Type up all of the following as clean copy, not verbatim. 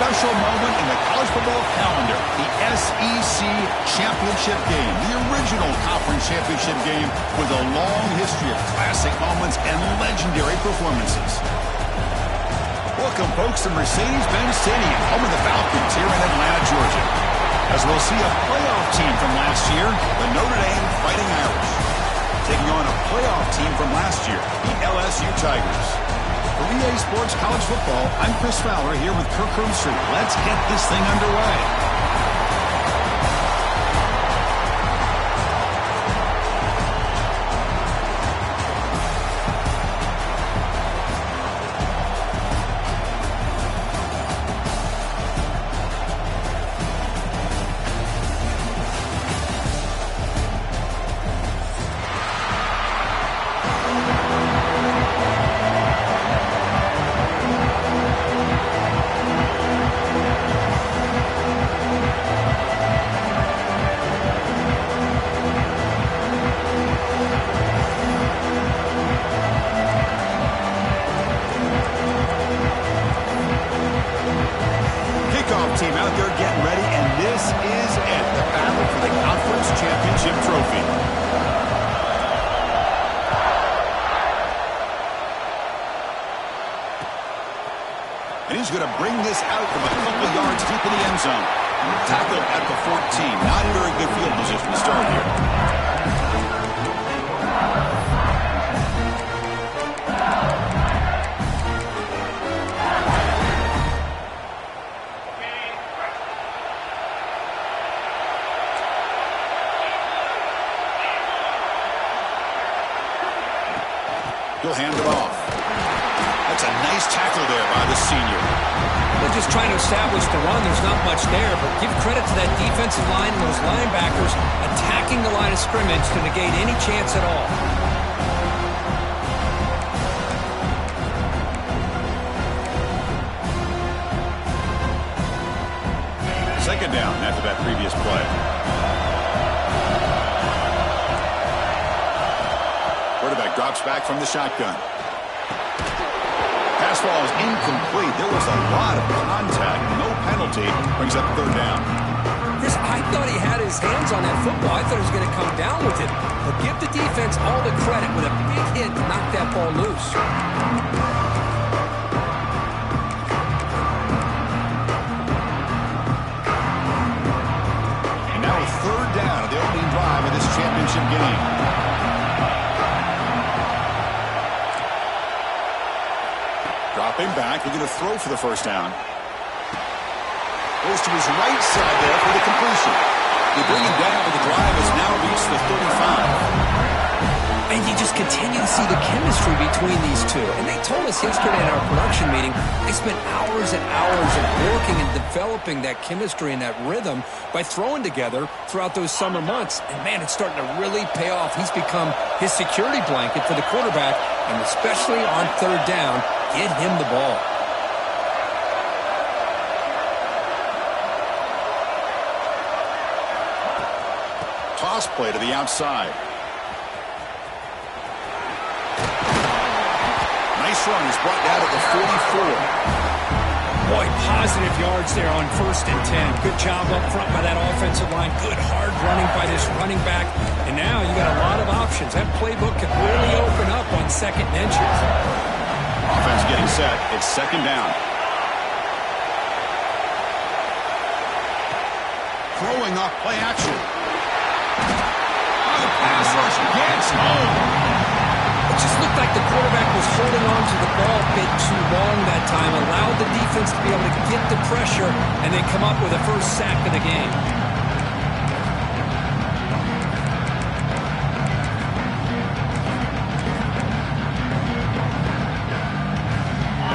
special moment in the college football calendar, the SEC championship game, the original conference championship game with a long history of classic moments and legendary performances. Welcome, folks, to Mercedes-Benz Stadium, home of the Falcons here in Atlanta, Georgia. As we'll see a playoff team from last year, the Notre Dame Fighting Irish, taking on a playoff team from last year, the LSU Tigers. For EA Sports College Football, I'm Chris Fowler here with Kirk Herbstreit. Let's get this thing underway. Team out there getting ready, and this is it, the battle for the conference championship trophy. And he's going to bring this out from a couple of yards deep in the end zone. Tackled at the 14. Not in very good field position to start here. He'll hand it off. That's a nice tackle there by the senior. They're just trying to establish the run. There's not much there, but give credit to that defensive line and those linebackers attacking the line of scrimmage to negate any chance at all. Second down after that previous play. Quarterback drops back from the shotgun. Pass ball is incomplete. There was a lot of contact. No penalty. Brings up third down. Chris, I thought he had his hands on that football. I thought he was going to come down with it. But give the defense all the credit with a big hit to knock that ball loose. And now a third down of the opening drive of this championship game. Dropping back, he's going to throw for the first down. Goes to his right side there for the completion. They bring him down, but the drive has now reached the 35. And you just continue to see the chemistry between these two. And they told us yesterday in our production meeting, they spent hours and hours of working and developing that chemistry and that rhythm by throwing together throughout those summer months. And, man, it's starting to really pay off. He's become his security blanket for the quarterback, and especially on third down, get him the ball. Toss play to the outside. Nice run. He's brought down at the 44. Boy, positive yards there on 1st and 10. Good job up front by that offensive line. Good hard running by this running back. And now you got a lot of options. That playbook can really open up on 2nd and inches. Offense getting set. It's 2nd down. Throwing off play action. The pass rush gets home. It just looked like the quarterback was holding on to the ball a bit too long that time, allowed the defense to be able to get the pressure, and then come up with a first sack of the game.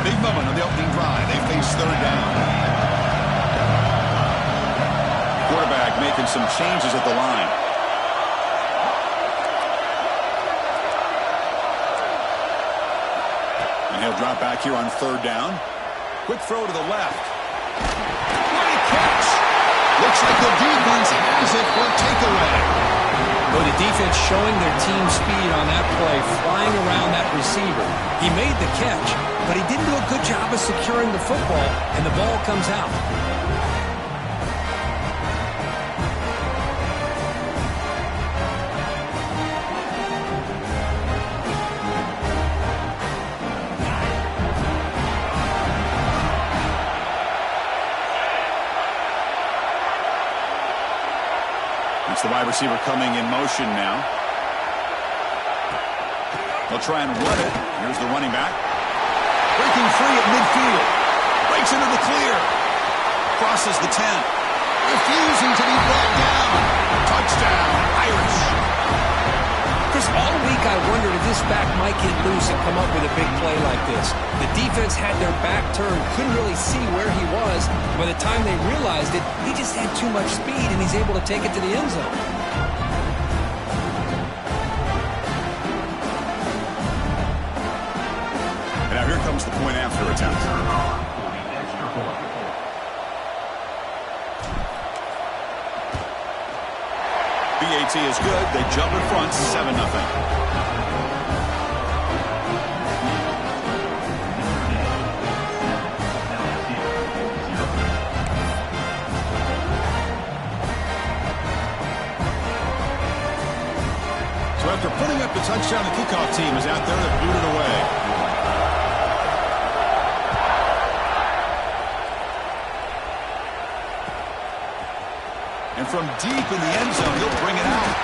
Big moment on the opening drive. They face third down. Quarterback making some changes at the line. And he'll drop back here on third down. Quick throw to the left. Great catch. Looks like the defense has it for a takeaway. Well, the defense showing their team speed on that play, flying around that receiver. He made the catch, but he didn't do a good job of securing the football, and the ball comes out. It's the wide receiver coming in motion now. They'll try and run it. Here's the running back. Breaking free at midfield. Breaks into the clear. Crosses the 10. Refusing to be brought down. Touchdown, Irish. Chris, all week I wondered if this back might get loose and come up with a big play like this. The defense had their back turned, couldn't really see where he was. By the time they realized it, he just had too much speed, and he's able to take it to the end zone. And now here comes the point after attempt. BAT is good. They jump in front, 7-0. So after putting up the touchdown, the kickoff team is out there to boot it away. And from deep in the end zone, he'll bring it out.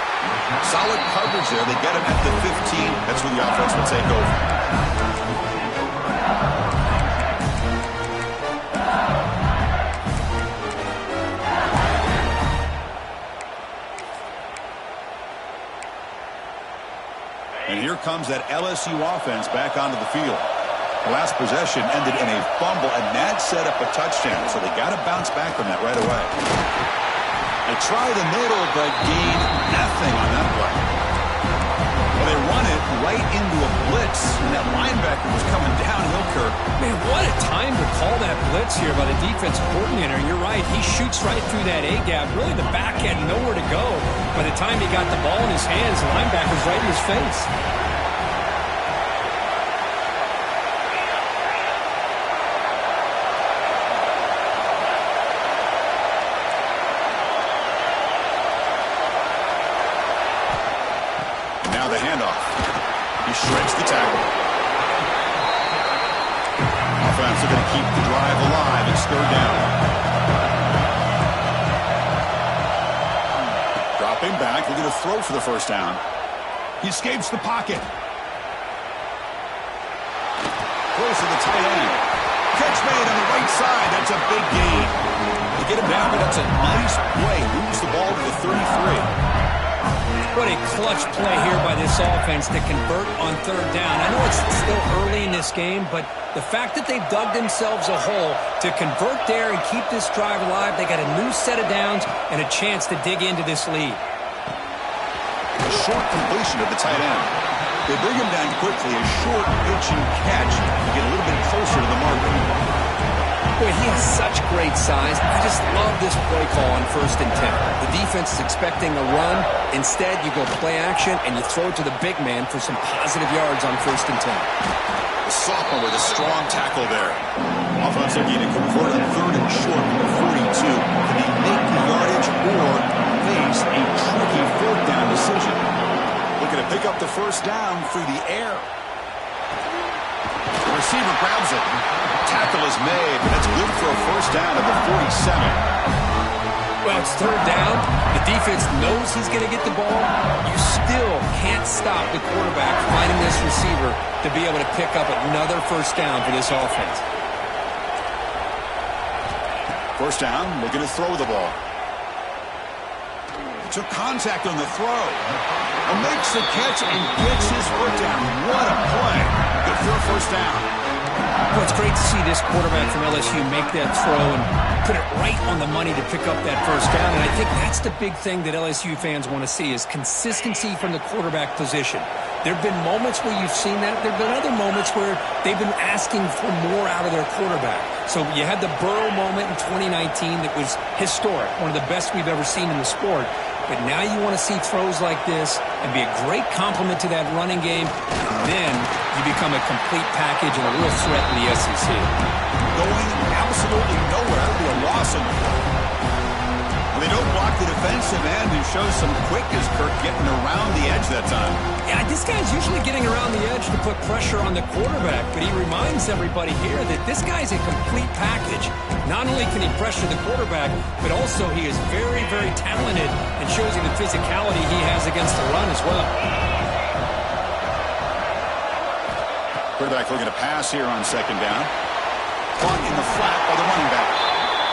Solid coverage there. They get him at the 15. That's where the offense will take over. And here comes that LSU offense back onto the field. The last possession ended in a fumble, and that set up a touchdown. So they got to bounce back from that right away. They try the middle, but gain nothing on that play. Well, they run it right into a blitz, and that linebacker was coming downhill, Kirk. Man, what a time to call that blitz here by the defensive coordinator. You're right. He shoots right through that A-gap. Really, the back had nowhere to go. By the time he got the ball in his hands, the linebacker's right in his face. Shreds the tackle. Offense are going to keep the drive alive. It's third down. Dropping back. They're going to throw for the first down. He escapes the pocket. Close to the tight end. Catch made on the right side. That's a big gain. They get him down, but that's a nice play. Moves the ball to the 33. What a clutch play here by this offense to convert on third down. I know it's still early in this game, but the fact that they've dug themselves a hole to convert there and keep this drive alive, they got a new set of downs and a chance to dig into this lead. A short completion of the tight end. They bring him down quickly, a short pitch and catch to get a little bit closer to the marker. Boy, he has such great size. I just love this play call on 1st and 10. The defense is expecting a run. Instead, you go play action, and you throw it to the big man for some positive yards on 1st and 10. The sophomore with a strong tackle there. Offense looking to convert a third and short from the 42. Can he make the yardage or face a tricky fourth down decision? Looking to pick up the first down through the air. The receiver grabs it. Tackle is made, but it's good for a first down at the 47. Well, it's third down. The defense knows he's going to get the ball. You still can't stop the quarterback finding this receiver to be able to pick up another first down for this offense. First down, looking to throw the ball. Took contact on the throw. Makes the catch and gets his foot down. What a play. Good for a first down. Well, it's great to see this quarterback from LSU make that throw and put it right on the money to pick up that first down. And I think that's the big thing that LSU fans want to see is consistency from the quarterback position. There have been moments where you've seen that. There have been other moments where they've been asking for more out of their quarterback. So you had the Burrow moment in 2019 that was historic, one of the best we've ever seen in the sport. But now you want to see throws like this and be a great complement to that running game. And then you become a complete package and a real threat in the SEC. Going absolutely nowhere. It'll be a loss on the play. They don't block the defensive end and show some quickness, Kirk, getting around the edge that time. Yeah, this guy's usually getting around the edge to put pressure on the quarterback, but he reminds everybody here that this guy's a complete package. Not only can he pressure the quarterback, but also he is very, very talented and shows you the physicality he has against the run as well. Quarterback looking to pass here on second down. Caught in the flat by the running back.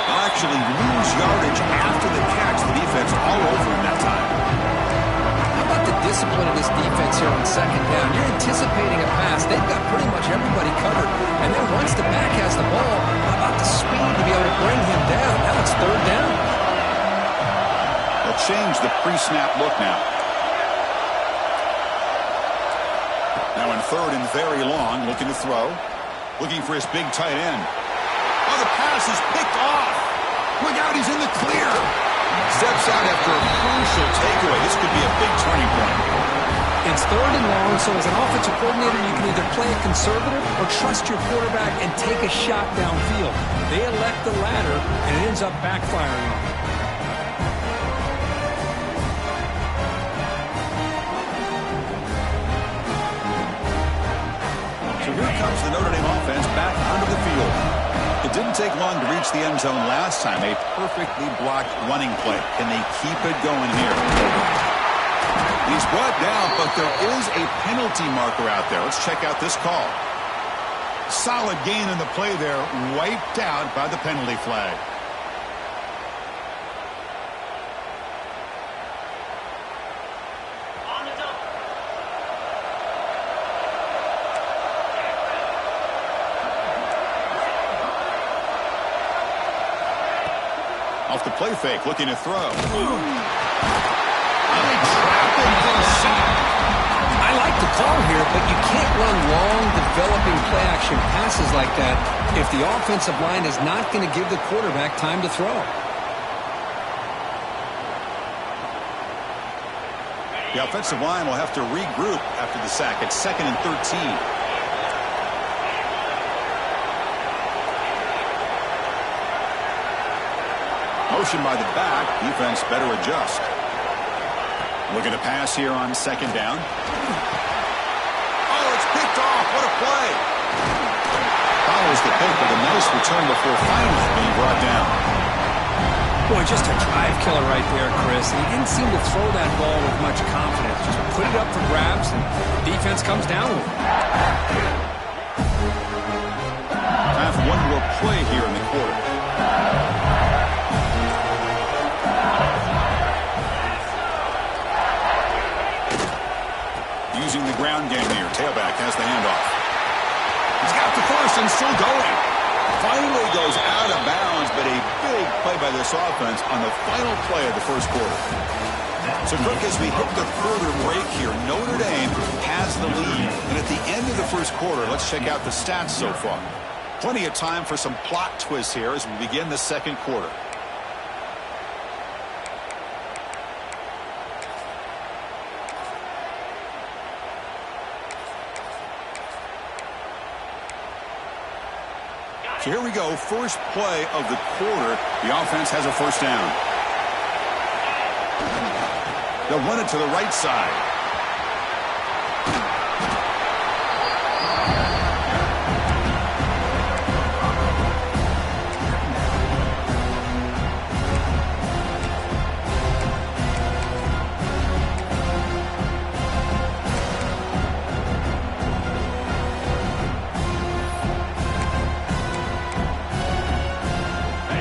They'll actually lose yardage after the catch. The defense all over him that time. How about the discipline of this defense here on second down? You're anticipating a pass. They've got pretty much everybody covered. And then once the back has the ball, how about the speed to be able to bring him down? Now it's third down. They'll change the pre-snap look now. Now in third and very long, looking to throw. Looking for his big tight end. Oh, the pass is picked off. Look out, he's in the clear. Steps out after a crucial takeaway. This could be a big turning point. It's third and long, so as an offensive coordinator, you can either play it conservative or trust your quarterback and take a shot downfield. They elect the latter, and it ends up backfiring on them. So here comes the Notre Dame offense back onto the field. It didn't take long to reach the end zone last time. A perfectly blocked running play. Can they keep it going here? He's brought down, but there is a penalty marker out there. Let's check out this call. Solid gain in the play there, wiped out by the penalty flag. Off the play fake, looking to throw. I like the call here, but you can't run long, developing play-action passes like that if the offensive line is not going to give the quarterback time to throw. The offensive line will have to regroup after the sack. It's 2nd and 13. Motion by the back. Defense better adjust. Looking to pass here on second down. Oh, it's picked off. What a play. Follows the pick with a nice return before finally being brought down. Boy, just a drive killer right there, Chris. He didn't seem to throw that ball with much confidence. Just put it up for grabs, and the defense comes down with it. Time for one more play here in the quarter. Using the ground game here. Tailback has the handoff. He's got the first and still going. Finally goes out of bounds, but a big play by this offense on the final play of the first quarter. So, Kirk, as we hit the quarter break here, Notre Dame has the lead. And at the end of the first quarter, let's check out the stats so far. Plenty of time for some plot twists here as we begin the second quarter. So here we go, first play of the quarter. The offense has a first down. They'll run it to the right side.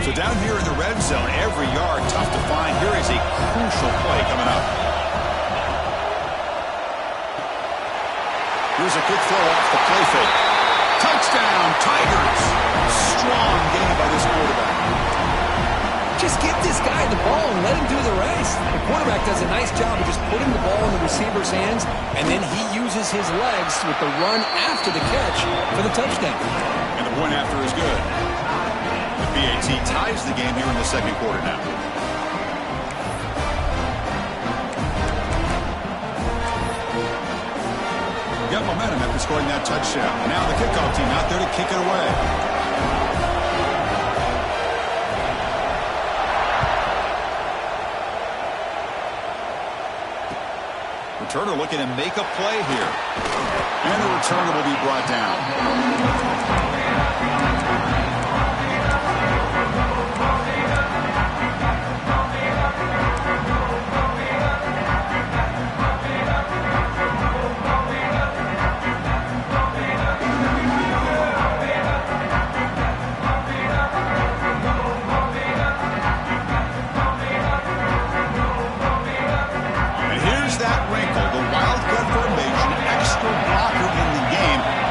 So down here in the red zone, every yard tough to find. Here is a crucial play coming up. Here's a good throw off the play fake. Touchdown, Tigers. Strong game by this quarterback. Just get this guy the ball and let him do the rest. The quarterback does a nice job of just putting the ball in the receiver's hands, and then he uses his legs with the run after the catch for the touchdown. And the point after is good. The PAT ties the game here in the second quarter now. got momentum after scoring that touchdown. Now the kickoff team out there to kick it away. Returner looking to make a play here. And the returner will be brought down.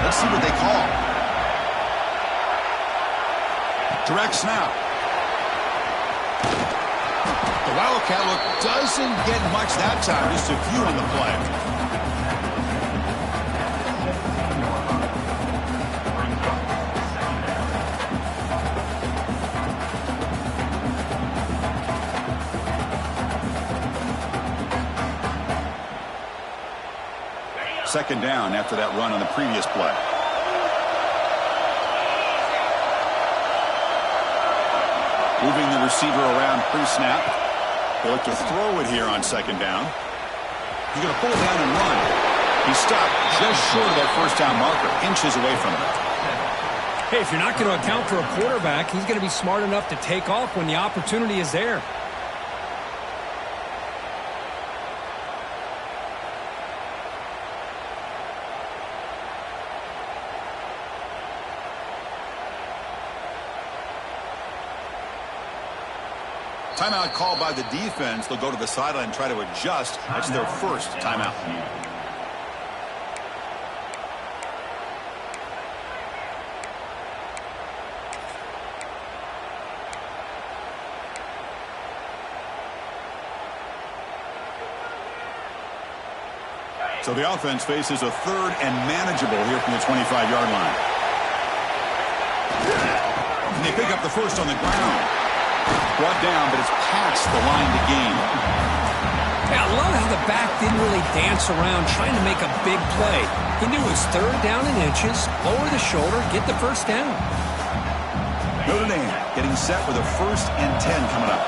Let's see what they call. Direct snap. The Wildcat look doesn't get much that time, just a few on the play. Second down after that run on the previous play. Moving the receiver around pre-snap. They look to throw it here on second down. He's going to pull down and run. He stopped just short of that first down marker, inches away from it. Hey, if you're not going to account for a quarterback, he's going to be smart enough to take off when the opportunity is there. Timeout called by the defense. They'll go to the sideline and try to adjust. That's their first timeout. So the offense faces a third and manageable here from the 25-yard line. And they pick up the first on the ground. Brought down, but it's past the line to gain. Yeah, I love how the back didn't really dance around trying to make a big play. He knew it was third down in inches, lower the shoulder, get the first down. Notre Dame getting set with a 1st and 10 coming up.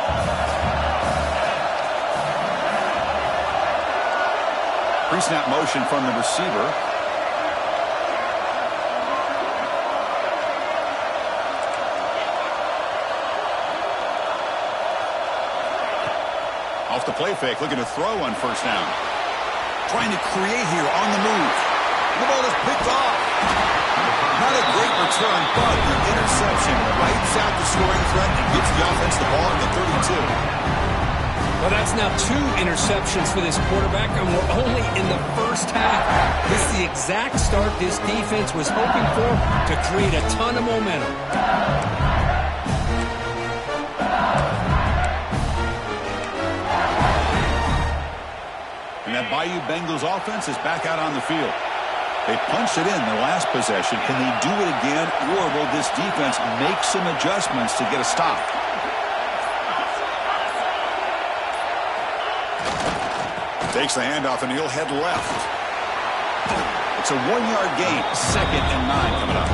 Pre-snap motion from the receiver. Off the play fake, looking to throw on first down. Trying to create here on the move. The ball is picked off. Not a great return, but the interception wipes out the scoring threat and gives the offense the ball at the 32. Well, that's now 2 interceptions for this quarterback, and we're only in the first half. This is the exact start this defense was hoping for to create a ton of momentum. And that Bayou Bengals offense is back out on the field. They punched it in their last possession. Can they do it again, or will this defense make some adjustments to get a stop? Takes the handoff, and he'll head left. It's a 1-yard gain. 2nd and 9 coming up.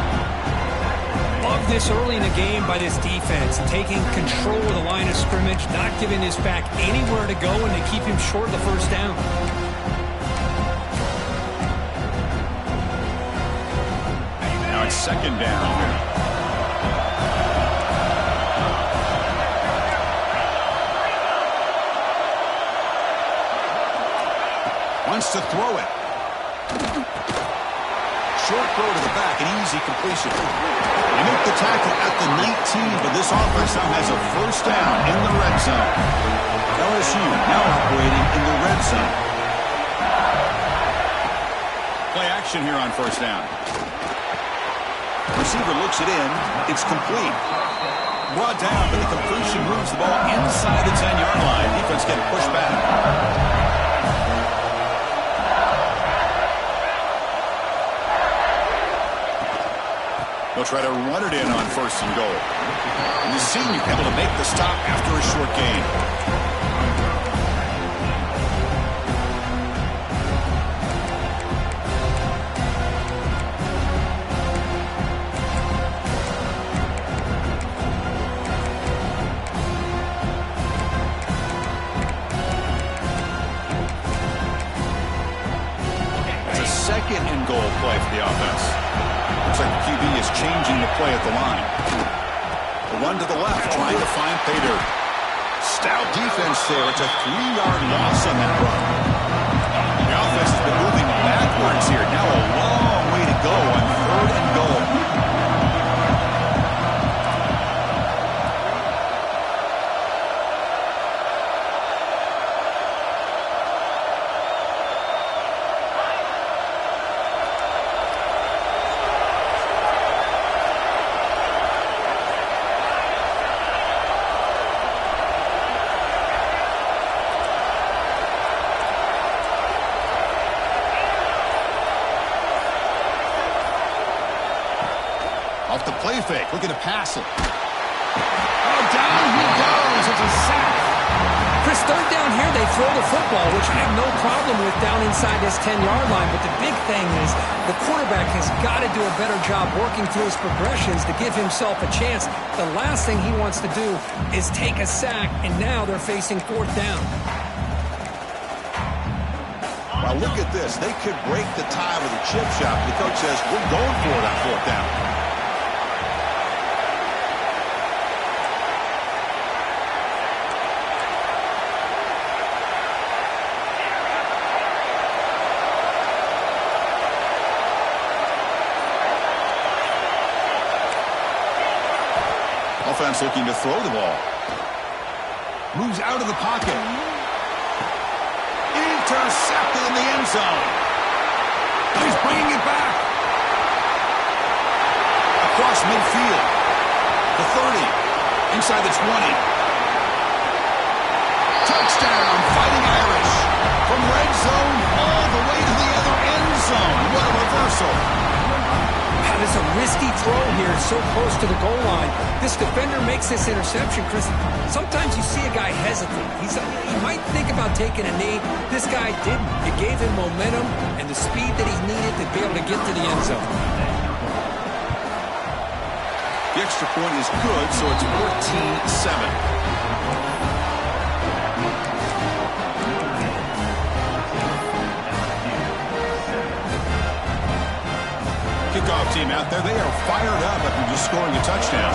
Love this early in the game by this defense, taking control of the line of scrimmage, not giving this back anywhere to go, and to keep him short of the first down. Now it's 2nd down here. Wants to throw it. Short throw to the back, an easy completion. They make the tackle at the 19, but this offense now has a first down in the red zone. LSU now operating in the red zone. Play action here on first down. Receiver looks it in. It's complete. Brought down, but the completion moves the ball inside the 10-yard line. Defense getting pushed back. They'll try to run it in on 1st and goal. And the senior able to make the stop after a short gain. offense. Looks like the QB is changing the play at the line. The run to the left, trying to find pay dirt. Stout defense there. It's a 3-yard loss on that run. The offense has been moving backwards here. Now a long way to go on 3rd and goal. Off the play fake, looking to pass it. Oh, down he goes. It's a sack. Chris, 3rd down here, they throw the football, which I have no problem with down inside this 10-yard line. But the big thing is the quarterback has got to do a better job working through his progressions to give himself a chance. The last thing he wants to do is take a sack, and now they're facing 4th down. Well, look at this. They could break the tie with a chip shot. The coach says, we're going for that 4th down. Offense looking to throw the ball. Moves out of the pocket. Intercepted in the end zone. He's bringing it back. Across midfield. The 30. Inside the 20. Touchdown, Fighting Irish. From red zone all the way to the other end zone. What a reversal. That is a risky throw here, so close to the goal line. This defender makes this interception, Chris. Sometimes you see a guy hesitate. He might think about taking a knee. This guy didn't. It gave him momentum and the speed that he needed to be able to get to the end zone. The extra point is good, so it's 14-7. Kickoff team out there, they are fired up after just scoring a touchdown.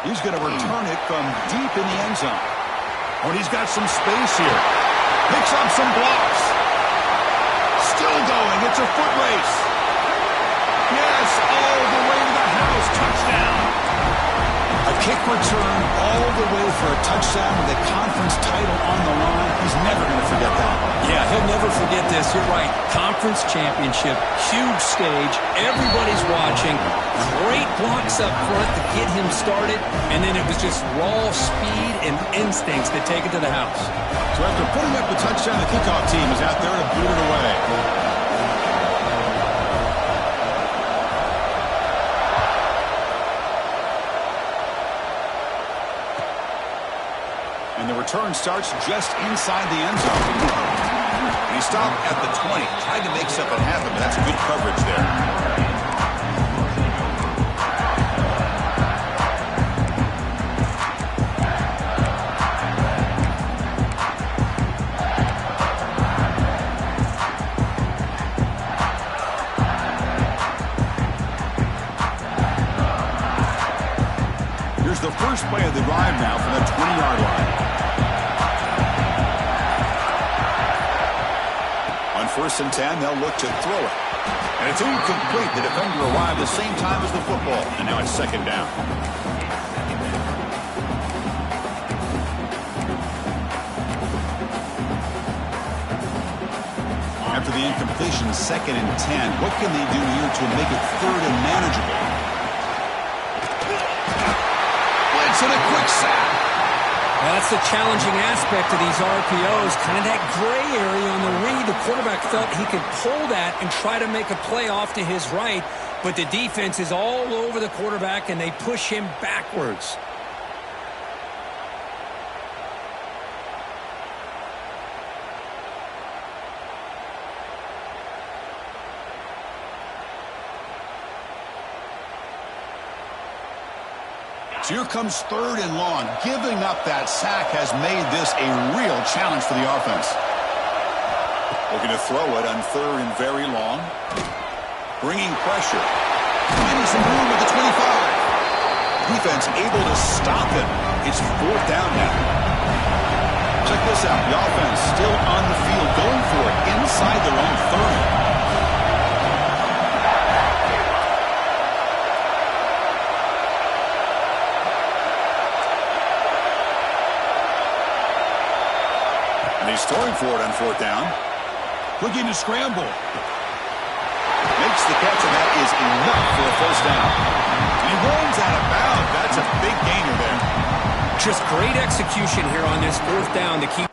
He's going to return it from deep in the end zone. Oh, and he's got some space here. Picks up some blocks. Still going. It's a foot race. Yes, all the way to the house. Touchdown. A kick return all the way for a touchdown with a conference title on the line. He's never going to forget that. Yeah, he'll never forget this. You're right. Conference championship, huge stage. Everybody's watching. Great blocks up front to get him started. And then it was just raw speed and instincts that take it to the house. So after putting up the touchdown, the kickoff team is out there to boot it away. And the return starts just inside the end zone. And he stopped at the 20. Tried to make something happen, but that's good coverage there. Here's the first play of the drive now from the 20-yard line. On 1st and 10, they'll look to throw it. And it's incomplete. The defender arrived the same time as the football. And now it's 2nd down. After the incompletion, 2nd and 10. What can they do here to make it 3rd and manageable? Blitz and a quick sack. That's the challenging aspect of these RPOs, kind of that gray area on the read. The quarterback felt he could pull that and try to make a play off to his right, but the defense is all over the quarterback, and they push him backwards. So here comes 3rd and long. Giving up that sack has made this a real challenge for the offense. Looking to throw it on 3rd and very long. Bringing pressure. Finding some room at the 25. Defense able to stop it. It's 4th down now. Check this out. The offense still on the field, going for it inside their own 30. He's throwing for it on 4th down. Looking to scramble. Makes the catch, and that is enough for a 1st down. He runs out of bounds. That's a big gainer there. Just great execution here on this 4th down to keep.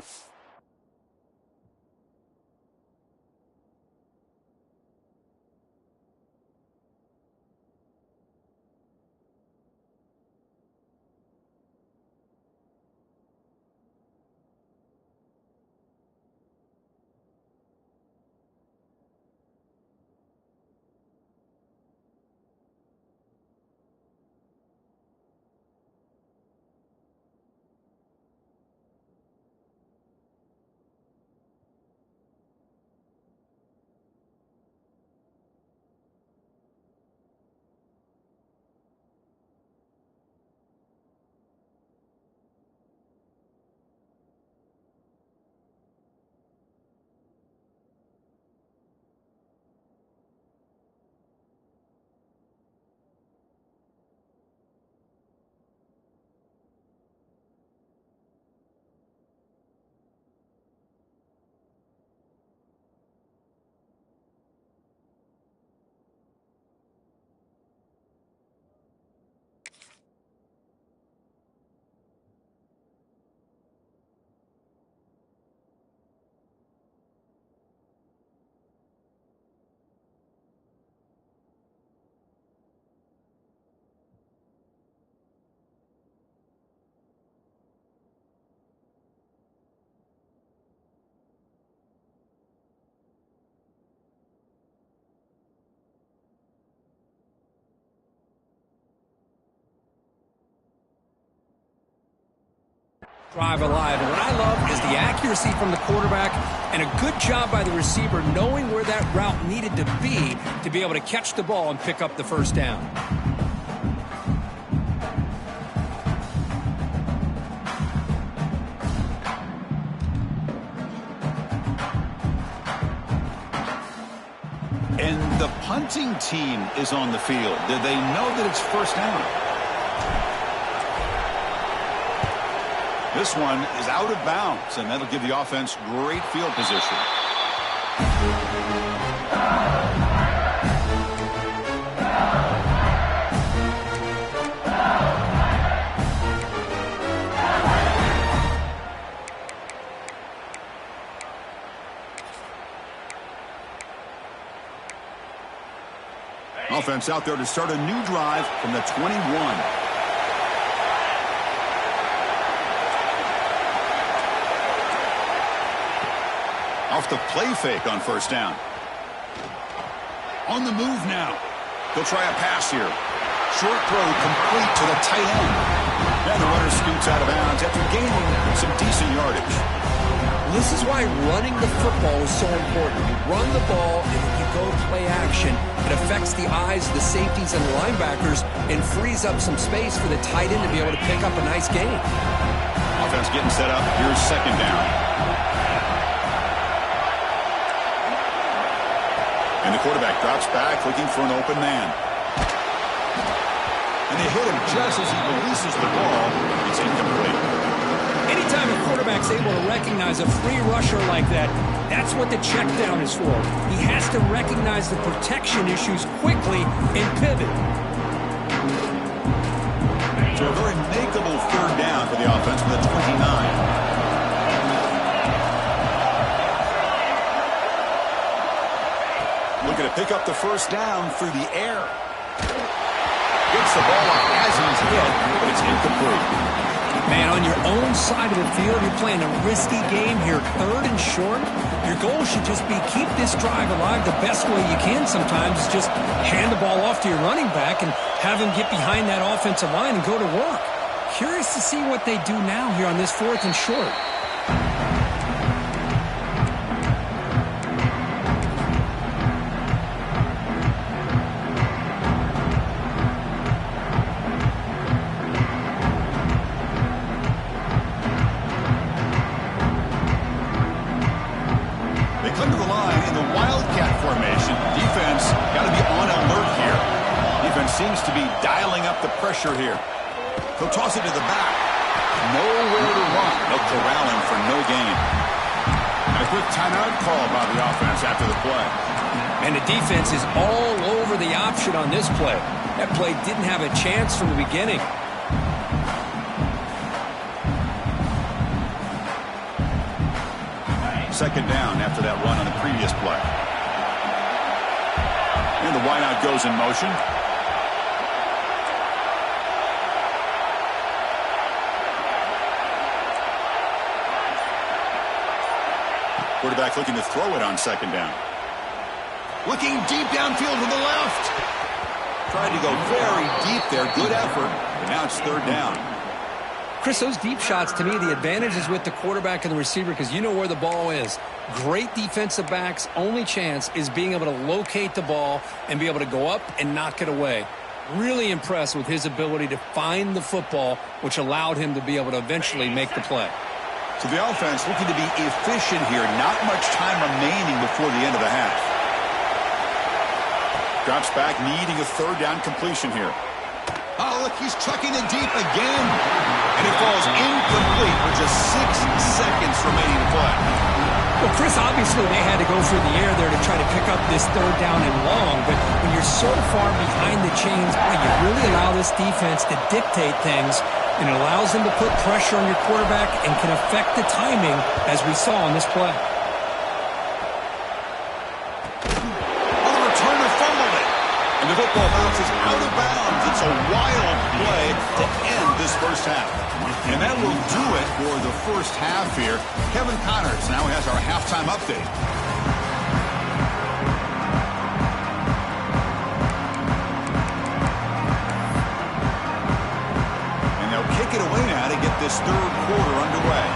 Drive alive. And what I love is the accuracy from the quarterback and a good job by the receiver knowing where that route needed to be able to catch the ball and pick up the 1st down. And the punting team is on the field. Did they know that it's 1st down? This one is out of bounds, and that'll give the offense great field position. Offense out there to start a new drive from the 21. Off the play fake on 1st down. On the move now. He'll try a pass here. Short throw complete to the tight end. And the runner scoots out of bounds after gaining some decent yardage. This is why running the football is so important. You run the ball, and then you go play action. It affects the eyes of the safeties and the linebackers and frees up some space for the tight end to be able to pick up a nice gain. Offense getting set up. Here's 2nd down. And the quarterback drops back looking for an open man. And they hit him just as he releases the ball. It's incomplete. Anytime a quarterback's able to recognize a free rusher like that, that's what the check down is for. He has to recognize the protection issues quickly and pivot. So a very makeable 3rd down for the offense with a 29. Looking to pick up the 1st down through the air. Gets the ball up as he's hit, but it's incomplete. Man, on your own side of the field, you're playing a risky game here, 3rd and short. Your goal should just be keep this drive alive the best way you can sometimes is just hand the ball off to your running back and have him get behind that offensive line and go to work. Curious to see what they do now here on this 4th and short. Come to the line in the Wildcat formation. Defense got to be on alert here. Defense seems to be dialing up the pressure here. He'll toss it to the back. Nowhere to run. No corralling for no gain. And a quick timeout call by the offense after the play. And the defense is all over the option on this play. That play didn't have a chance from the beginning. Second down after that run on the previous play. And the wideout goes in motion. Quarterback looking to throw it on second down. Looking deep downfield to the left. Tried to go very deep there. Good effort. But now it's 3rd down. Chris, those deep shots, to me, the advantage is with the quarterback and the receiver because you know where the ball is. Great defensive backs, only chance is being able to locate the ball and be able to go up and knock it away. Really impressed with his ability to find the football, which allowed him to be able to eventually make the play. So the offense looking to be efficient here. Not much time remaining before the end of the half. Drops back, needing a 3rd down completion here. Oh, look, he's chucking it deep again. And it falls incomplete with just 6 seconds remaining to play. Well, Chris, obviously they had to go through the air there to try to pick up this 3rd down and long, but when you're so far behind the chains, boy, you really allow this defense to dictate things, and it allows them to put pressure on your quarterback and can affect the timing, as we saw on this play. On the returner fumbled it, and the football bounces out of bounds. It's a wild play to end this first half. And that will do it for the first half here. Kevin Connors now has our halftime update. And they'll kick it away now to get this 3rd quarter underway.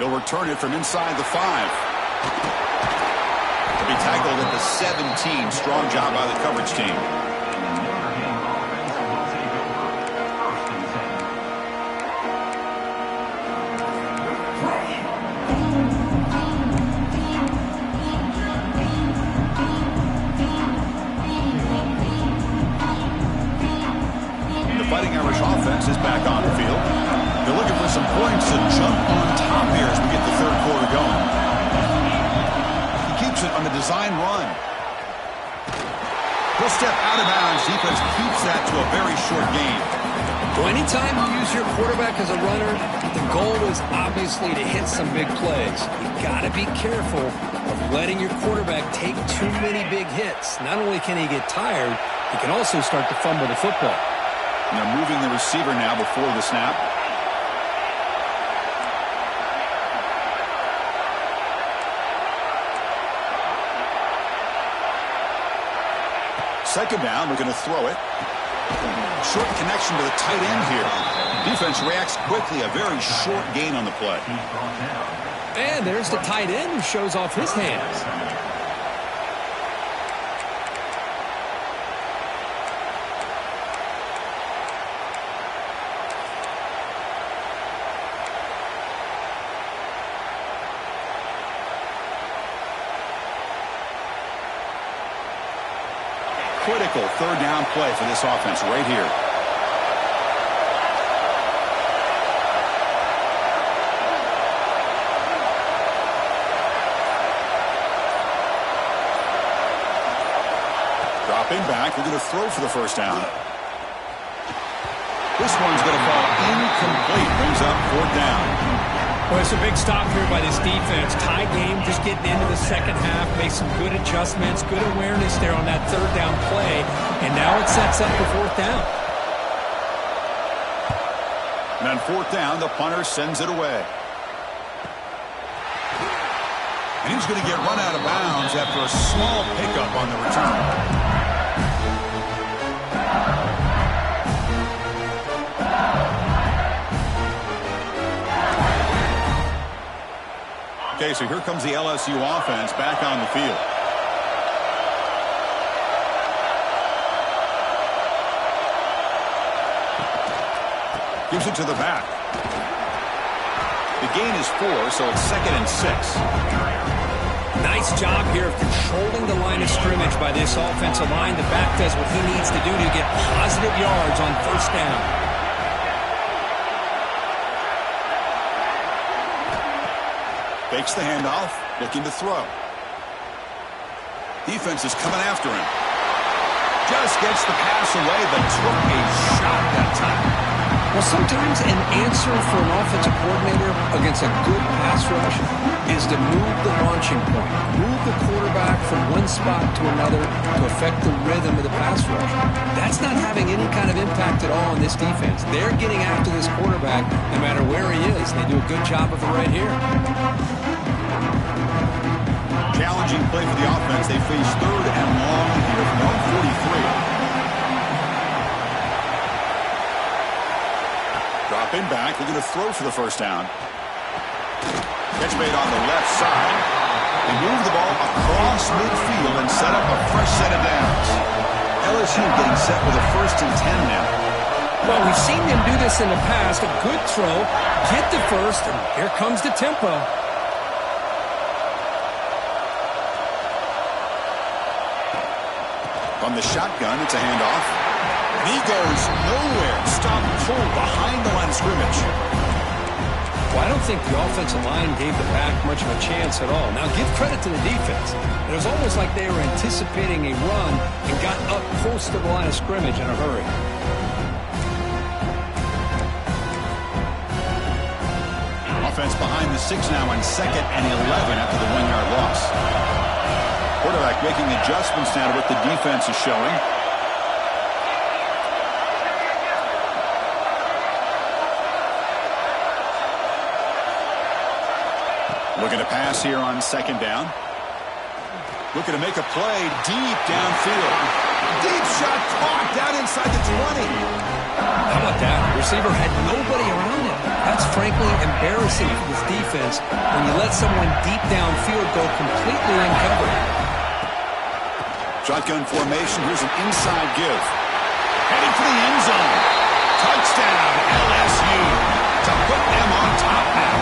They'll return it from inside the 5. Be tackled at the 17. Strong job by the coverage team. The Fighting Irish offense is back on the field. They're looking for some points to jump on top here as we get the 3rd quarter going. On the design run. He'll step out of bounds. Defense keeps that to a very short gain. So anytime you use your quarterback as a runner, the goal is obviously to hit some big plays. You've got to be careful of letting your quarterback take too many big hits. Not only can he get tired, he can also start to fumble the football. And they're moving the receiver now before the snap. Second down, we're going to throw it. Short connection to the tight end here. Defense reacts quickly, a very short gain on the play. And there's the tight end who shows off his hands. Critical 3rd down play for this offense right here. Dropping back, we're going to throw for the 1st down. This one's going to fall incomplete, brings up 4th down. Well, it's a big stop here by this defense. Tie game, just getting into the second half, made some good adjustments, good awareness there on that third down play, and now it sets up the fourth down. And on fourth down, the punter sends it away. And he's going to get run out of bounds after a small pickup on the return. Okay, so here comes the LSU offense back on the field. Gives it to the back. The gain is 4, so it's 2nd and 6. Nice job here of controlling the line of scrimmage by this offensive line. The back does what he needs to do to get positive yards on first down. Fakes the handoff, looking to throw. Defense is coming after him. Just gets the pass away, but took a shot that time. Well, sometimes an answer for an offensive coordinator against a good pass rush is to move the launching point, move the quarterback from one spot to another to affect the rhythm of the pass rush. That's not having any kind of impact at all on this defense. They're getting after this quarterback no matter where he is. They do a good job of it right here. Challenging play for the offense. They face 3rd and long here from 143. Dropping back, looking to throw for the first down. Catch made on the left side. They move the ball across midfield and set up a fresh set of downs. LSU getting set with a 1st and 10 now. Well, we've seen them do this in the past. A good throw, get the first, and here comes the tempo. From the shotgun, it's a handoff. And he goes nowhere. Stop pulled behind the line of scrimmage. Well, I don't think the offensive line gave the back much of a chance at all. Now, give credit to the defense. It was almost like they were anticipating a run and got up close to the line of scrimmage in a hurry. Offense behind the 6 now on 2nd and 11 after the 1-yard loss. Quarterback making adjustments now to what the defense is showing. Looking to pass here on 2nd down. Looking to make a play deep downfield. Deep shot caught down inside the 20. How about that? The receiver had nobody around him. That's frankly embarrassing for this defense when you let someone deep downfield go completely uncovered. Shotgun formation. Here's an inside give. Heading for the end zone. Touchdown, LSU. To put them on top now.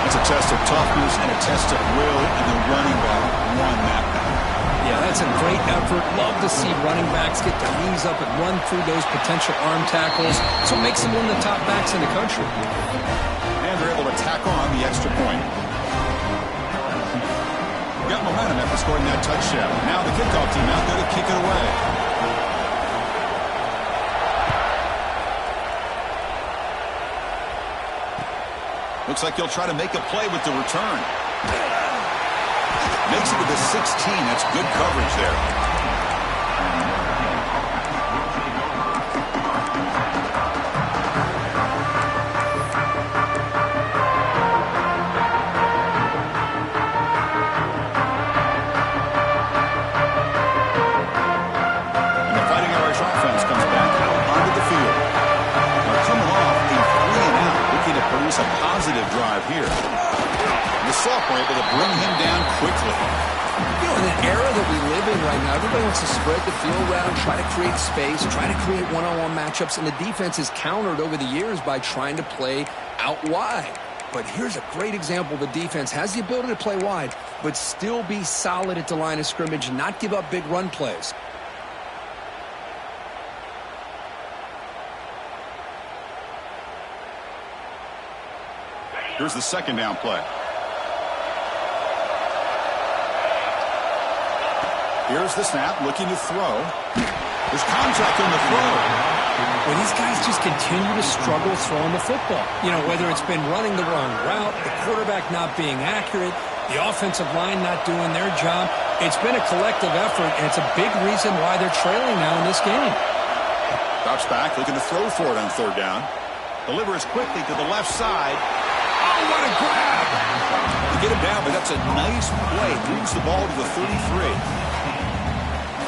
It's a test of toughness and a test of will, and the running back won that battle. Yeah, that's a great effort. Love to see running backs get their knees up and run through those potential arm tackles. So it makes them one of the top backs in the country. And they're able to tack on the extra point. Got momentum after scoring that touchdown. Now the kickoff team out there to kick it away. Looks like he'll try to make a play with the return. Makes it to the 16. That's good coverage there. A positive drive here. The sophomore able to bring him down quickly. You know, in the era that we live in right now, everybody wants to spread the field around, try to create space, try to create one-on-one matchups, and the defense is countered over the years by trying to play out wide. But here's a great example. The defense has the ability to play wide, but still be solid at the line of scrimmage and not give up big run plays. Here's the 2nd down play. Here's the snap, looking to throw. There's contact on the throw. Well, these guys just continue to struggle throwing the football. You know, whether it's been running the wrong route, the quarterback not being accurate, the offensive line not doing their job. It's been a collective effort, and it's a big reason why they're trailing now in this game. Drops back, looking to throw for it on third down. Delivers quickly to the left side. Oh, what a grab! They get him down, but that's a nice play. Moves the ball to the 33.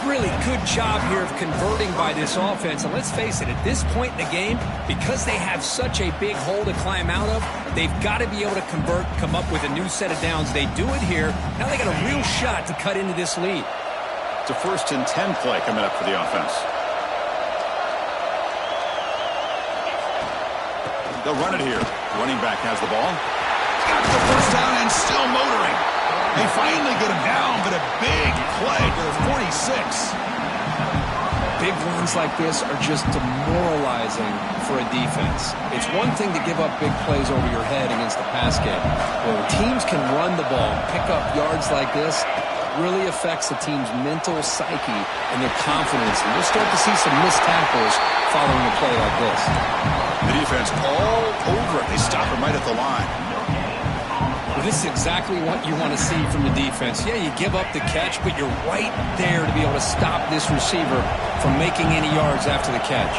Really good job here of converting by this offense. And let's face it, at this point in the game, because they have such a big hole to climb out of, they've got to be able to convert, come up with a new set of downs. They do it here. Now they got a real shot to cut into this lead. It's a 1st and 10 play coming up for the offense. They'll run it here. Running back has the ball. Got the first down and still motoring. They finally get him down, but a big play to the 46. Big runs like this are just demoralizing for a defense. It's one thing to give up big plays over your head against the pass game. When teams can run the ball and pick up yards like this, it really affects the team's mental psyche and their confidence. And we'll start to see some missed tackles following a play like this. The defense all over it. They stop him right at the line. Well, this is exactly what you want to see from the defense. Yeah, you give up the catch, but you're right there to be able to stop this receiver from making any yards after the catch.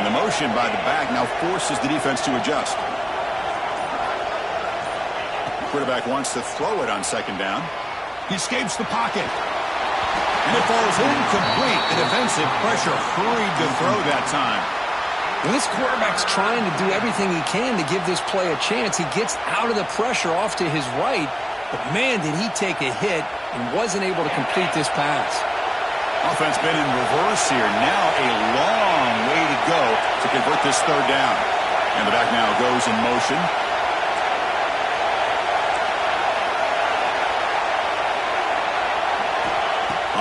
And the motion by the back now forces the defense to adjust. Quarterback wants to throw it on second down. He escapes the pocket. And it falls incomplete. The defensive pressure hurried to throw that time. Well, this quarterback's trying to do everything he can to give this play a chance. He gets out of the pressure off to his right, but man, did he take a hit and wasn't able to complete this pass. Offense been in reverse here. Now a long way to go to convert this third down. And the back now goes in motion.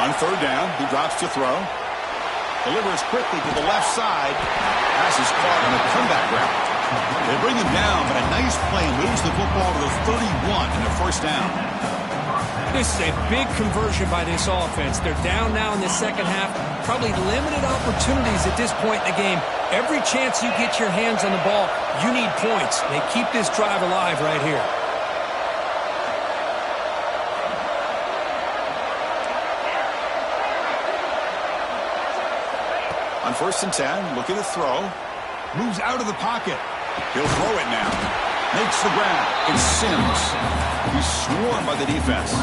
On third down, he drops to throw. Delivers quickly to the left side. Pass is caught on a comeback route. They bring him down, but a nice play moves the football to the 31 and a first down. This is a big conversion by this offense. They're down now in the second half. Probably limited opportunities at this point in the game. Every chance you get your hands on the ball, you need points. They keep this drive alive right here. On 1st and 10, looking to throw. Moves out of the pocket. He'll throw it now. Makes the grab. It's Sims. He's swarmed by the defense.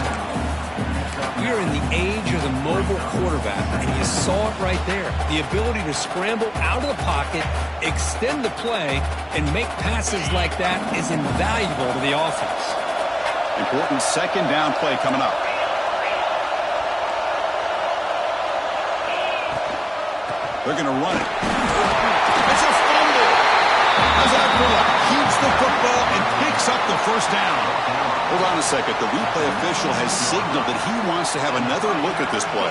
We are in the age of the mobile quarterback, and you saw it right there. The ability to scramble out of the pocket, extend the play, and make passes like that is invaluable to the offense. Important second down play coming up. They're going to run it. It's a fumble. Azagula keeps the football and picks up the first down. Hold on a second. The replay official has signaled that he wants to have another look at this play.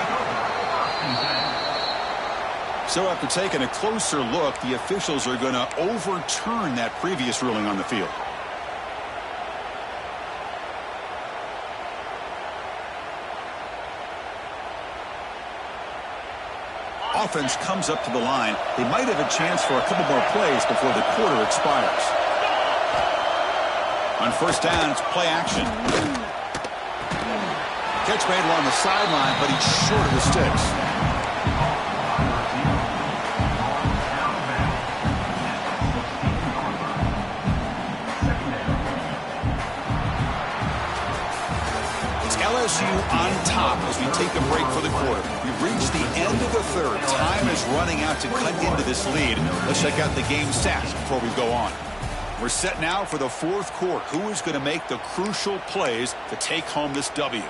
So after taking a closer look, the officials are going to overturn that previous ruling on the field. Offense comes up to the line. They might have a chance for a couple more plays before the quarter expires. On first down, it's play action. Catch made along the sideline, but he's short of the sticks. LSU on top as we take a break for the quarter. We've reached the end of the third. Time is running out to cut into this lead. Let's check out the game stats before we go on. We're set now for the fourth quarter. Who is going to make the crucial plays to take home this W?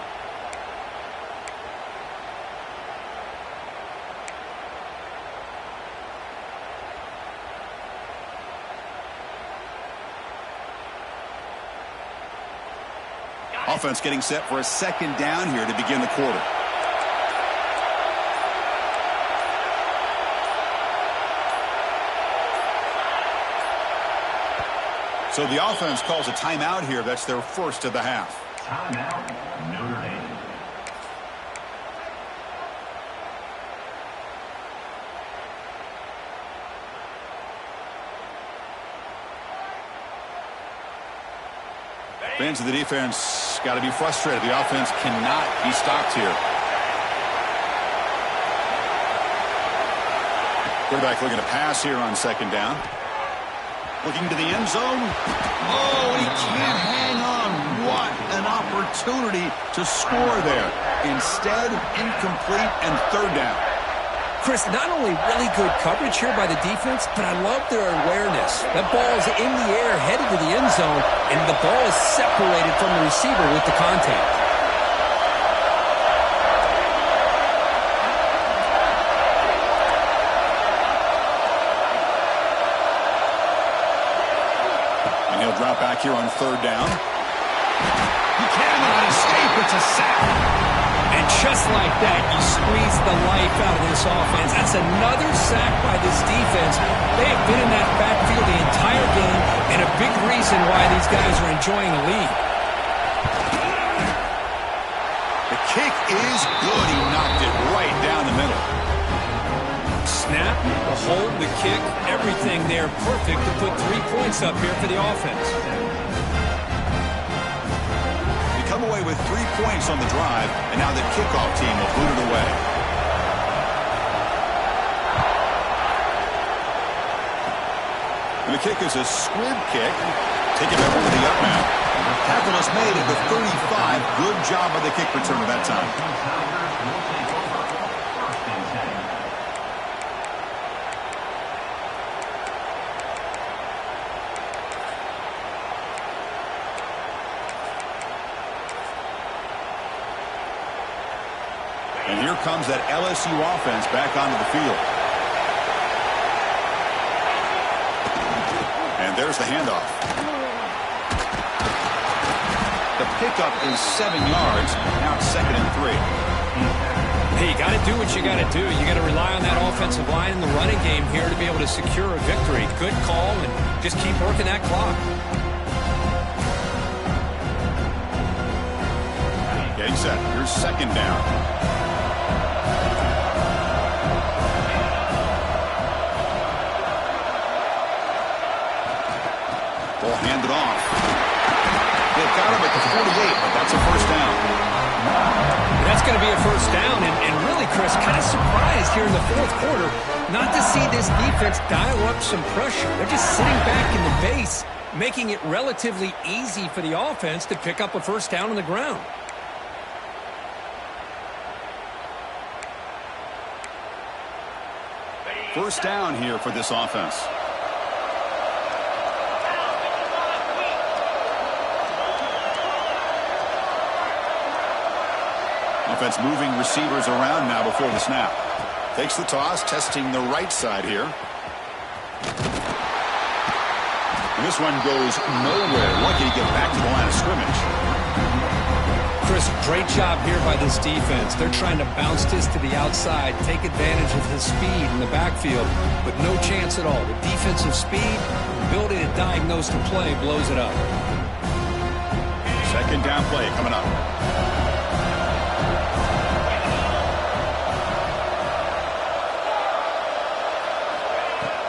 Offense getting set for a second down here to begin the quarter. So the offense calls a timeout here. That's their first of the half. Timeout, Notre Dame. Fans of the defense got to be frustrated. The offense cannot be stopped here. Quarterback looking to pass here on second down. Looking to the end zone. Oh, he can't hang on. What an opportunity to score there. Instead, incomplete and third down. Chris, not only really good coverage here by the defense, but I love their awareness. That ball is in the air, headed to the end zone, and the ball is separated from the receiver with the contact. And he'll drop back here on third down. He cannot escape. It's a sack. And just like that, you squeeze the life out of this offense. That's another sack by this defense. They have been in that backfield the entire game, and a big reason why these guys are enjoying a lead. The kick is good. He knocked it right down the middle. Snap, the hold, the kick, everything there perfect to put 3 points up here for the offense. Come away with 3 points on the drive, and now the kickoff team will boot it away. And the kick is a squib kick. Take it over to the up man. Tackle is made at the 35. Good job by the kick returner that time. And here comes that LSU offense back onto the field. And there's the handoff. The pickup is 7 yards. Now it's 2nd and 3. Hey, you got to do what you got to do. You got to rely on that offensive line in the running game here to be able to secure a victory. Good call, and just keep working that clock. Getting set. Here's second down. Ball handed off. They got him at the 48, but that's a first down. That's going to be a first down, and really, Chris, kind of surprised here in the fourth quarter not to see this defense dial up some pressure. They're just sitting back in the base, making it relatively easy for the offense to pick up a first down on the ground. First down here for this offense. Offense moving receivers around now before the snap. Takes the toss, testing the right side here. And this one goes nowhere. Lucky to get back to the line of scrimmage. Chris, great job here by this defense. They're trying to bounce this to the outside, take advantage of his speed in the backfield, but no chance at all. The defensive speed, ability to diagnose the play, blows it up. Second down play coming up.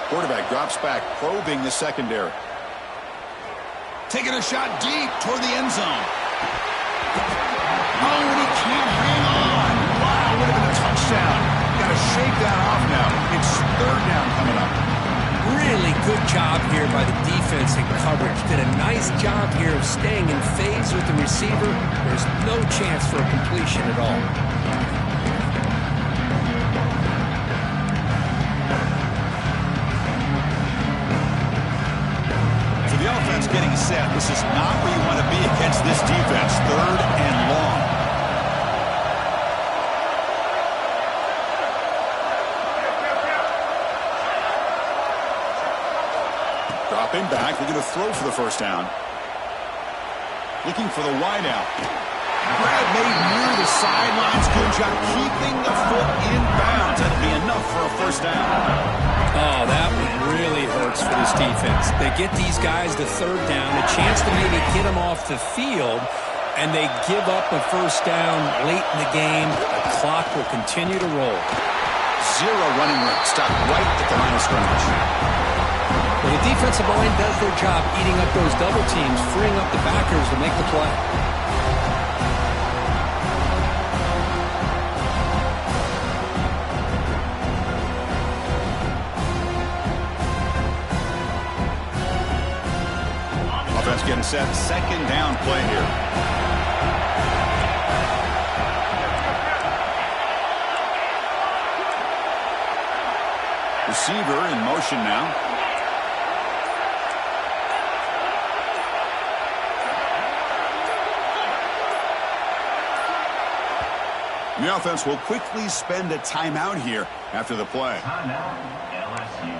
Quarterback drops back, probing the secondary. Taking a shot deep toward the end zone. Oh, and he can't hang on. Wow, would have been a touchdown. Got to shake that off now. It's third down coming up. Really good job here by the defense in coverage. Did a nice job here of staying in phase with the receiver. There's no chance for a completion at all. The offense getting set. This is not where you want to be against this defense. Third and long. Dropping back. Looking to throw for the first down. Looking for the wideout. Grab made near the sidelines. Good job keeping the foot in bounds. That'll be enough enough for a first down. Oh, that one really hurts for this defense. They get these guys to third down, a chance to maybe get them off the field, and they give up a first down late in the game. The clock will continue to roll. Zero running room. Stop right at the line of scrimmage. Well, the defensive line does their job eating up those double teams, freeing up the backers to make the play. Offense getting set. Second down play here. Receiver in motion now. The offense will quickly spend a timeout here after the play. Timeout, LSU.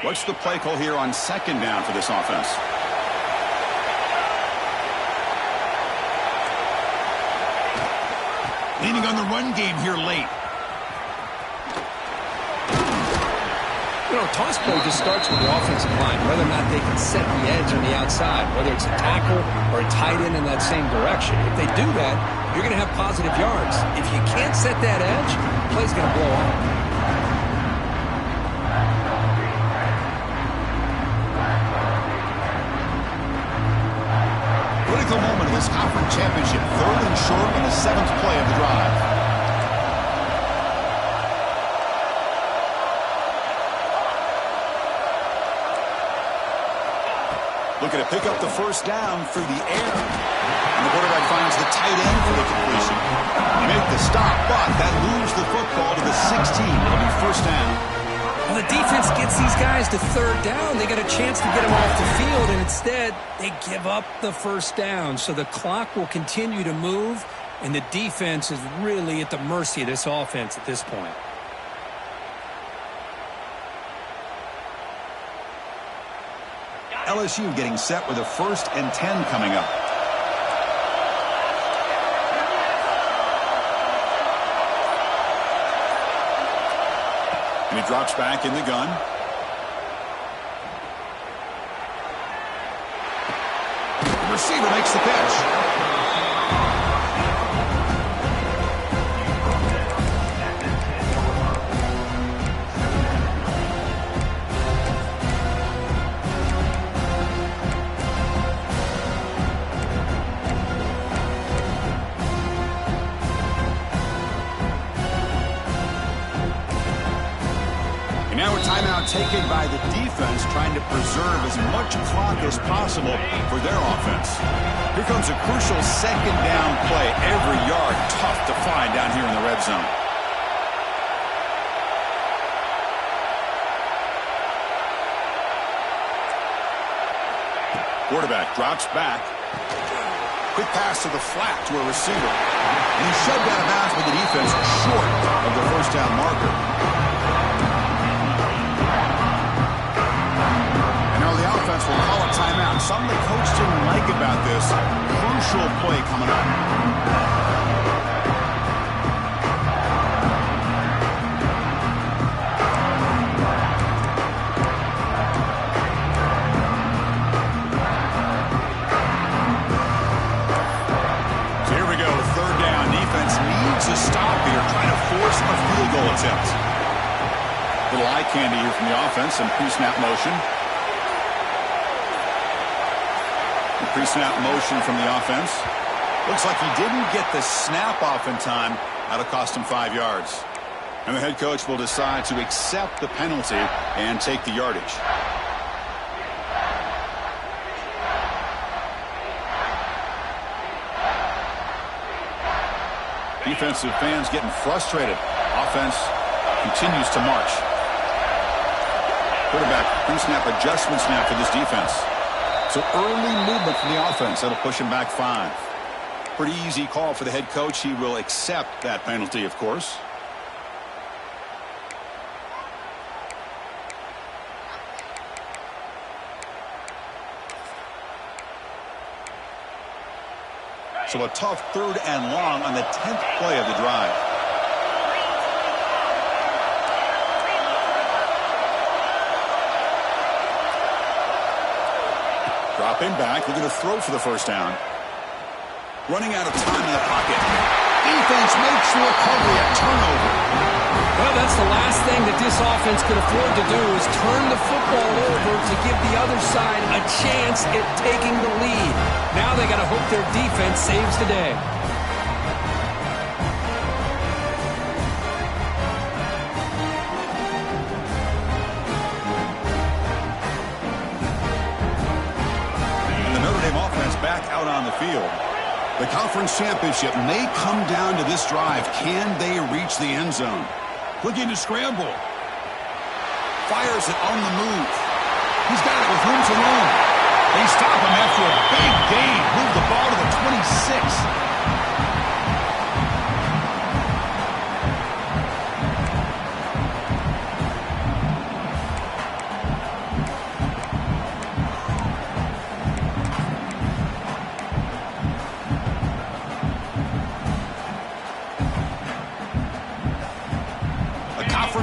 What's the play call here on second down for this offense? Leaning on the run game here late. You know, toss play just starts with the offensive line, whether or not they can set the edge on the outside, whether it's a tackle or a tight end in that same direction. If they do that, you're going to have positive yards. If you can't set that edge, the play's going to blow up. Critical moment of this conference championship. Third and short on the 7th play of the drive. Looking to pick up the first down through the air. And the quarterback finds the tight end for the completion. They make the stop, but that moves the football to the 16. It'll be first down. Well, the defense gets these guys to third down. They got a chance to get them off the field, and instead they give up the first down. So the clock will continue to move, and the defense is really at the mercy of this offense at this point. LSU getting set with a 1st and 10 coming up. And he drops back in the gun. The receiver makes the pitch. Timeout taken by the defense, trying to preserve as much clock as possible for their offense. Here comes a crucial second down play. Every yard tough to find down here in the red zone. Quarterback drops back. Quick pass to the flat to a receiver. And he's shoved out of bounds by the defense short of the first down marker. Offense will call a timeout. Something the coach didn't like about this. Crucial play coming up. So here we go. Third down. Defense needs a stop here, trying to force a field goal attempt. Little eye candy here from the offense. Some pre-snap motion. Pre-snap motion from the offense. Looks like he didn't get the snap off in time. That'll cost him 5 yards. And the head coach will decide to accept the penalty and take the yardage. Defensive fans getting frustrated. Offense continues to march. Quarterback pre-snap adjustments now for this defense. So early movement from the offense. That'll push him back 5. Pretty easy call for the head coach. He will accept that penalty, of course. So a tough 3rd and long on the 10th play of the drive. Dropping back, looking to throw for the first down. Running out of time in the pocket. Defense makes the recovery, a turnover. Well, that's the last thing that this offense could afford to do is turn the football over to give the other side a chance at taking the lead. Now they got to hope their defense saves the day. And the Notre Dame offense back out on the field. The conference championship may come down to this drive. Can they reach the end zone? Looking to scramble. Fires it on the move. He's got it with room to roam. They stop him after a big gain. Move the ball to the 26.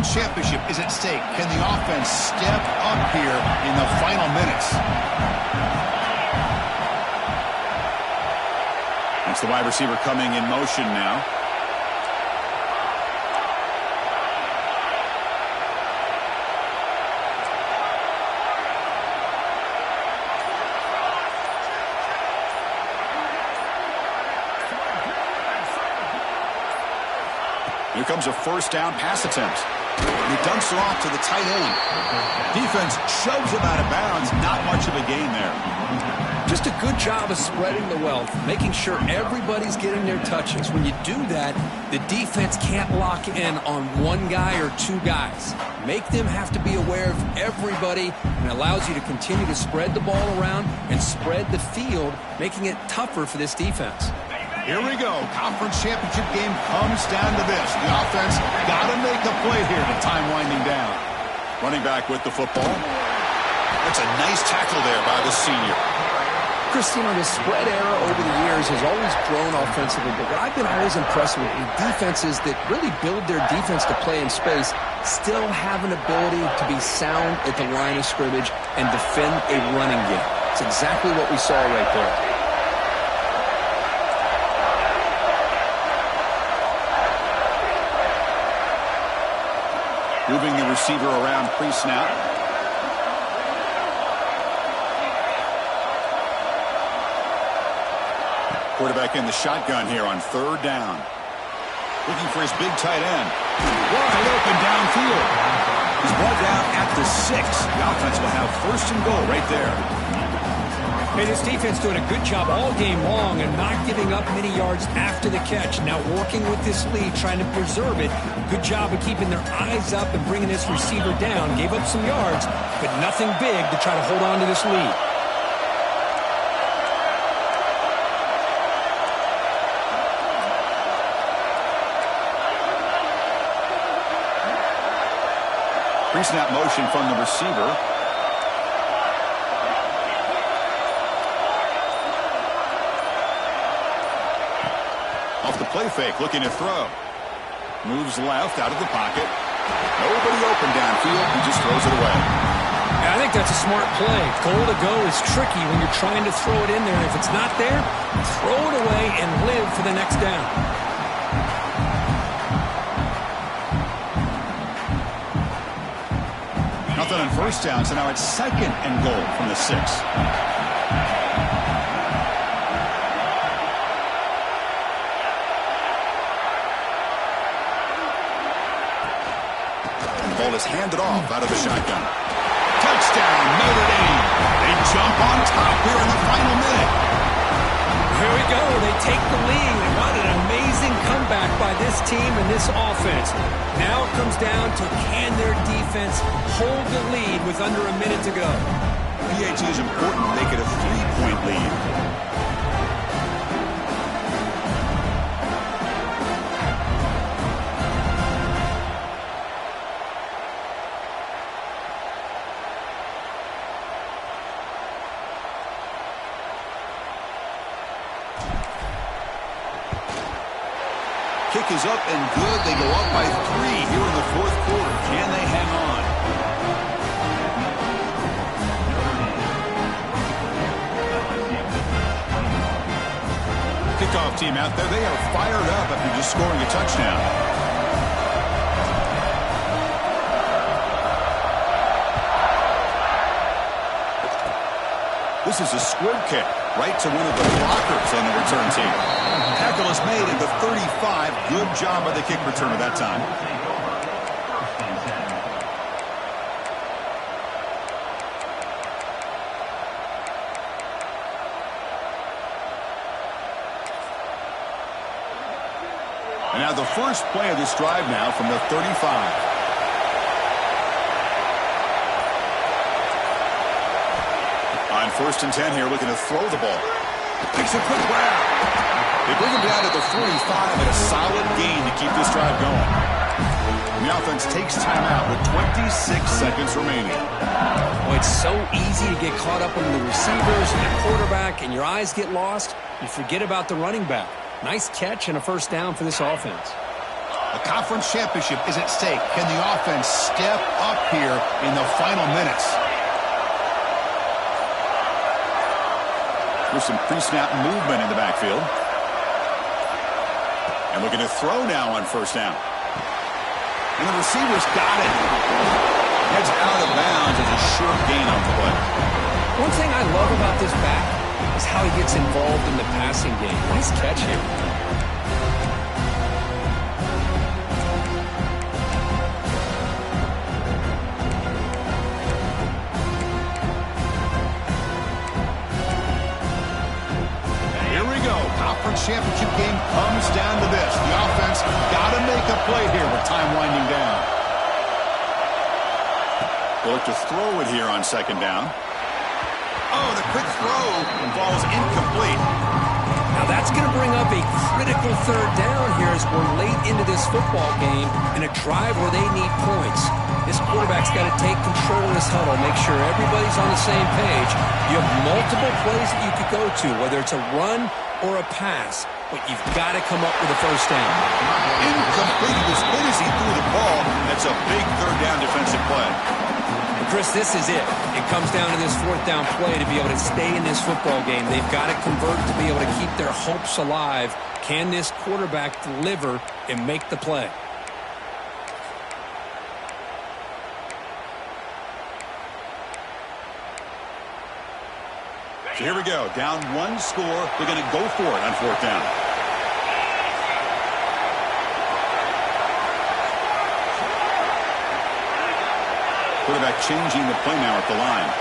Championship is at stake. Can the offense step up here in the final minutes? That's the wide receiver coming in motion now. Here comes a first down pass attempt. He dumps it off to the tight end. Defense shoves him out of bounds. Not much of a gain there. Just a good job of spreading the wealth, making sure everybody's getting their touches. When you do that, the defense can't lock in on one guy or two guys. Make them have to be aware of everybody, and it allows you to continue to spread the ball around and spread the field, making it tougher for this defense. Here we go. Conference championship game comes down to this. The offense got to make a play here with time winding down. Running back with the football. That's a nice tackle there by the senior. Christine, the spread era over the years has always grown offensively, but what I've been always impressed with defenses that really build their defense to play in space still have an ability to be sound at the line of scrimmage and defend a running game. It's exactly what we saw right there. Moving the receiver around pre-snap. Quarterback in the shotgun here on 3rd down. Looking for his big tight end. Wide open downfield. He's brought down at the 6. The offense will have 1st and goal right there. Hey, this defense doing a good job all game long and not giving up many yards after the catch. Now working with this lead, trying to preserve it. Good job of keeping their eyes up and bringing this receiver down. Gave up some yards, but nothing big to try to hold on to this lead. Pre-snap motion from the receiver. Off the play fake, looking to throw. Moves left out of the pocket. Nobody open downfield. He just throws it away. I think that's a smart play. Goal to go is tricky when you're trying to throw it in there. If it's not there, throw it away and live for the next down. Nothing on 1st down, so now it's 2nd and goal from the 6. Ball is handed off out of the shotgun. Touchdown, Notre Dame. They jump on top here in the final minute. Here we go. They take the lead. What an amazing comeback by this team and this offense. Now it comes down to can their defense hold the lead with under a minute to go. PAT is important to make it a 3-point lead. kick is up and good. They go up by 3 here in the fourth quarter. Can they hang on? Kickoff team out there. They are fired up after just scoring a touchdown. This is a squib kick right to one of the blockers on the return team. Tackle is made at the 35. Good job by the kick returner that time. And now the first play of this drive now from the 35. On 1st and 10 here, looking to throw the ball. Makes a quick grab. They bring him down to the 45 and a solid gain to keep this drive going. And the offense takes timeout with 26 seconds remaining. Well, it's so easy to get caught up on the receivers and the quarterback, and your eyes get lost. You forget about the running back. Nice catch and a first down for this offense. A conference championship is at stake. Can the offense step up here in the final minutes? There's some pre-snap movement in the backfield. And looking to throw now on 1st down. And the receiver's got it. Heads out of bounds as a short gain on the play. One thing I love about this back is how he gets involved in the passing game. Nice catch here. Championship game comes down to this. The offense got to make a play here with time winding down. They'll look to throw it here on 2nd down. Oh, the quick throw falls incomplete. Now that's going to bring up a critical 3rd down here as we're late into this football game in a drive where they need points. This quarterback's got to take control of this huddle, make sure everybody's on the same page. You have multiple plays that you could go to, whether it's a run or a pass, but you've got to come up with a 1st down. Incomplete as good as he threw the ball. That's a big 3rd down defensive play. But Chris, this is it. It comes down to this 4th down play to be able to stay in this football game. They've got to convert to be able to keep their hopes alive. Can this quarterback deliver and make the play? So here we go. Down 1 score. They're going to go for it on 4th down. Quarterback changing the play now at the line.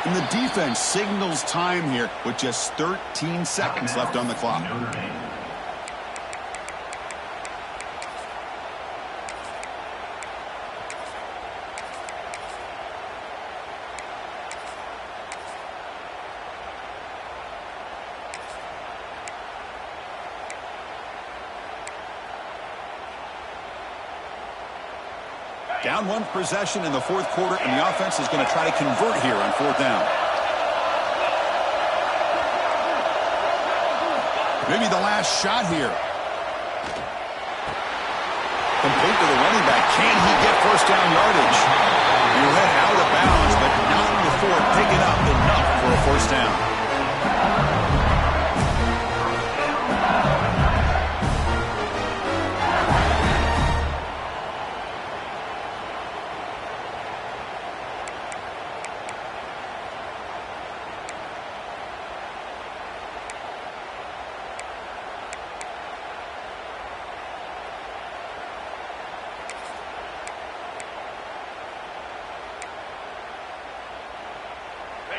And the defense signals time here with just 13 seconds left on the clock. Down 1 possession in the 4th quarter, and the offense is going to try to convert here on 4th down. Maybe the last shot here. Complete to the running back. Can he get 1st down yardage? He'll head out of bounds, but not before picking up enough for a 1st down.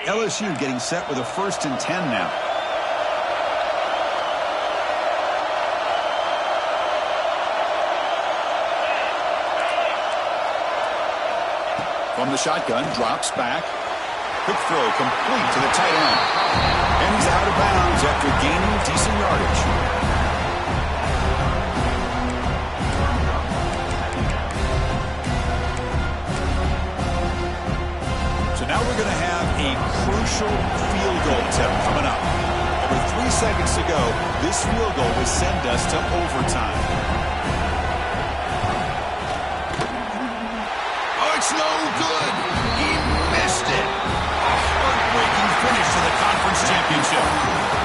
LSU getting set with a 1st and 10 now. From the shotgun, drops back. Quick throw complete to the tight end. And he's out of bounds after gaining decent yardage. Now we're going to have a crucial field goal attempt coming up. seconds to go. This field goal would send us to overtime. Oh, it's no good. He missed it. A heartbreaking finish to the conference championship.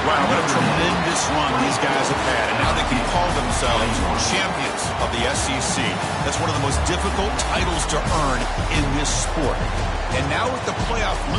Wow, what a tremendous run these guys have had. And now they can call themselves champions of the SEC. That's one of the most difficult titles to earn in this sport. And now with the playoff looming,